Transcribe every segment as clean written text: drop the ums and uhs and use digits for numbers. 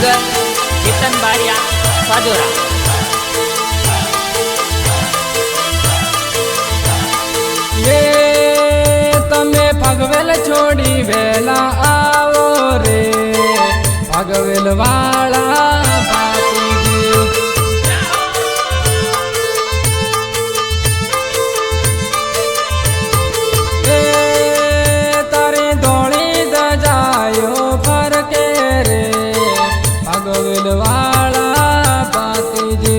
Singer Ketan बारिया साजोरा। ये तमे भगवेल छोड़ी वेला आओ रे भगवेल वाला तारी दौड़ी दजायो फर के रे भगवेल वाला बाती जी।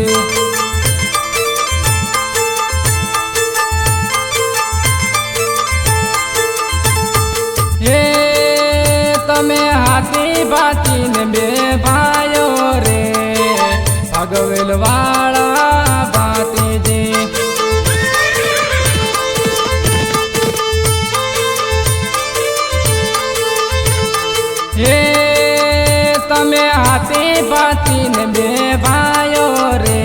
तमे हाथी बाती ने बे भायो रे भगवेल वाला बाती जी। तमे हाथी बाती ने बे भायो रे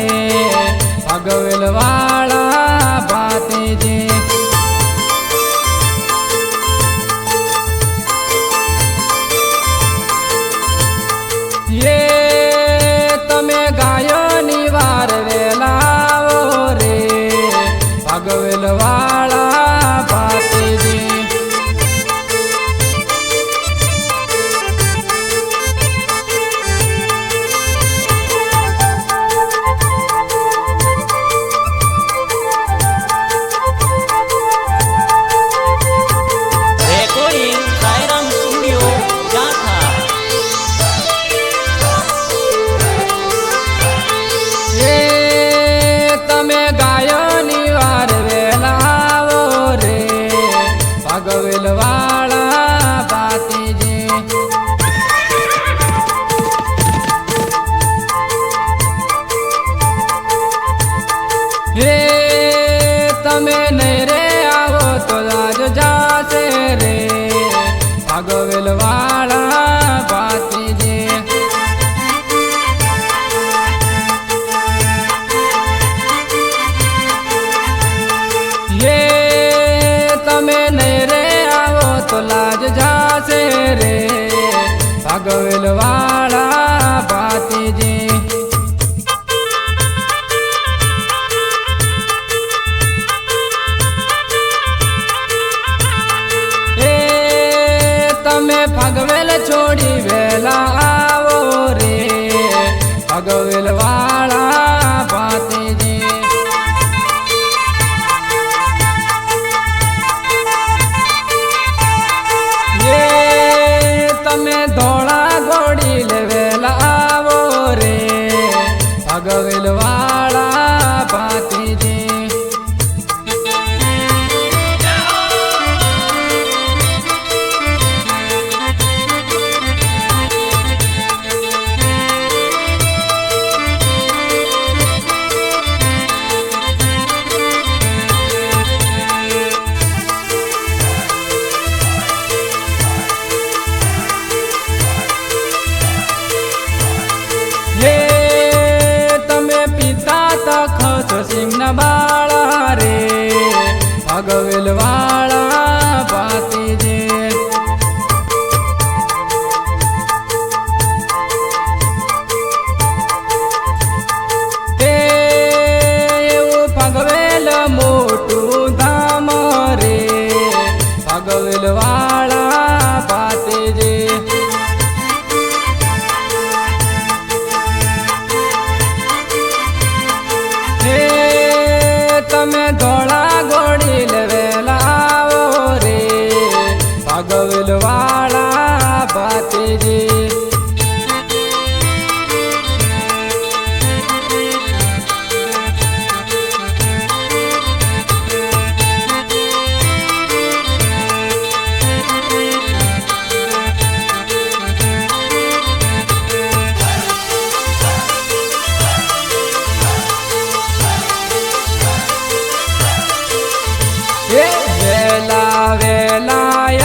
भगवेल वाला बाती जी। ये तमे गायो निवार वेलाओ रे भगवेल वाला बाती जी। रेकॉर्डिंग सायरन स्टूडियो जाथा। तमे गायो निवार वेलाओ रे भगवेल वाला बाती जी। तमे नहीं रे आओ तो राज जासे रे भगवेल वाला बाती जी। तमे नहीं रे आओ तो लाज जासे रे भगवेल वाला बाती जी। तमे भगवेल छोड़ी वेला आओ रे भगवेल वाला बाती जी। तमे धोला घोड़ी लेवेला आवो रे भगवेल वाला बाती जी। तमे पिता तखत सिंह न बाला रे भगवेल वाला बाती जी। भगवेल मोटू धाम रे भगवेल वाला बाती जी। तमे धोला घोड़ी लेवेला आओ रे भगवेल वाला बाती जी। वेला वेला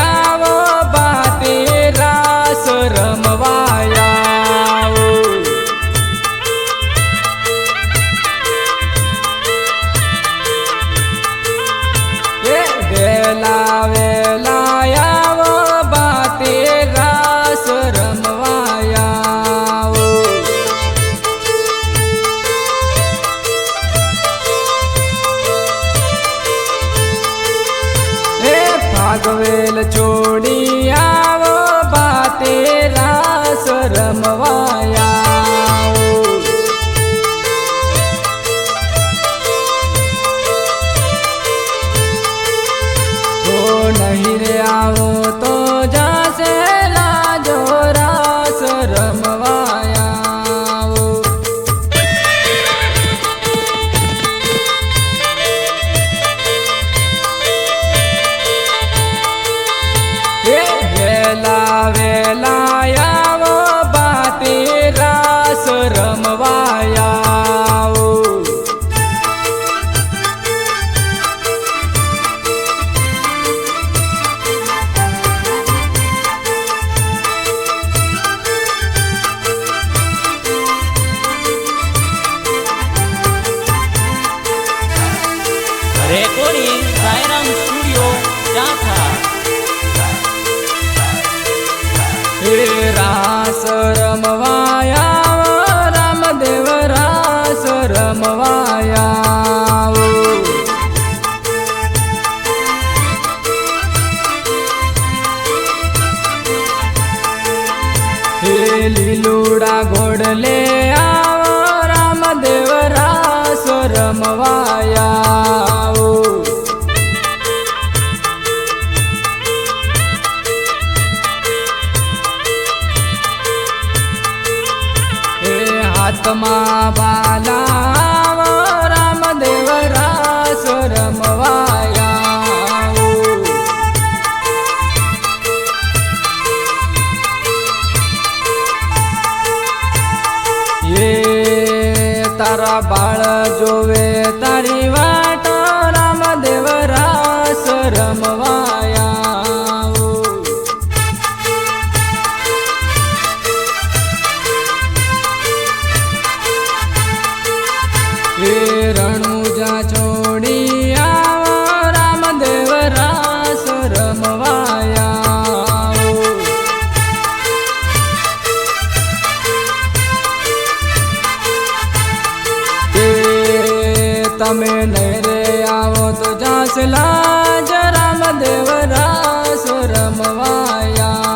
आवो बाती रास रमवाया। वेला वेला आवो बाती रास रमवाया। હે રાસ રમવાયા રામદેવ રાસ રમવાયા હે લીલુડા ઘોડલે આવો રામદેવ રાસ રમવાયા હાથમાં બાલા રામદેવ રાસ રમવાયા એ તારા બાળ જોવે તારી વાટ રામદેવ રાસ રમવાયા રણુજા છોડી આવો રામદેવ રાસ રમવાયા તમે નહેરે આવો તો જાસલા જ રામદેવ રાસ રમવાયા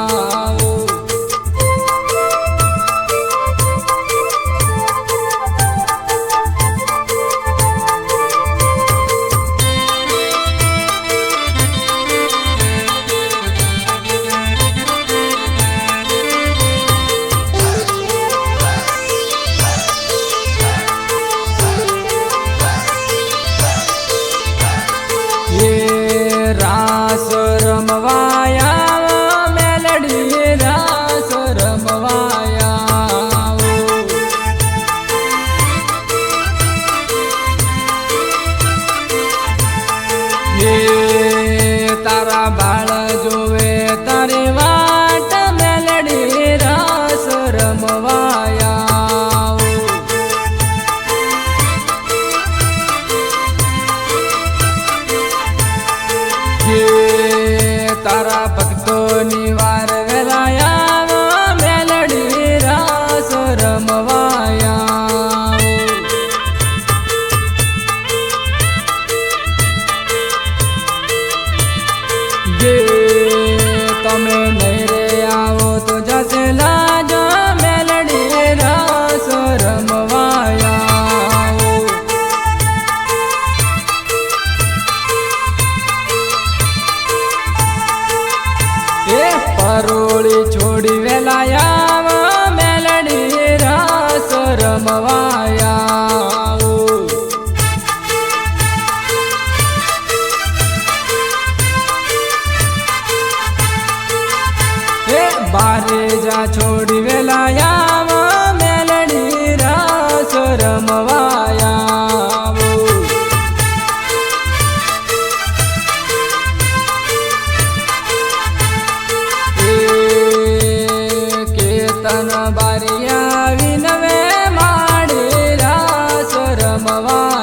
રાસ રમવાયા મેલડી રાસ રમવાયા હે તારા બાળ જોવે તારી વાટ મેલડી રાસ રમવાયા તારા ભક્તોની વાર વેલાયા મેલડી રાસ રમવાયા જે તમે નહેરે આવો તો જશે લાજ મેલડી રાસ રમવાયા પરોળી છોડી વેલાયા મેલડી રાસ રમવાયા હે બારે જા છોડી વેલાયા મેલડી રાસ રમવાયા તન બારિયા વિનવે માડી રાસ રમવા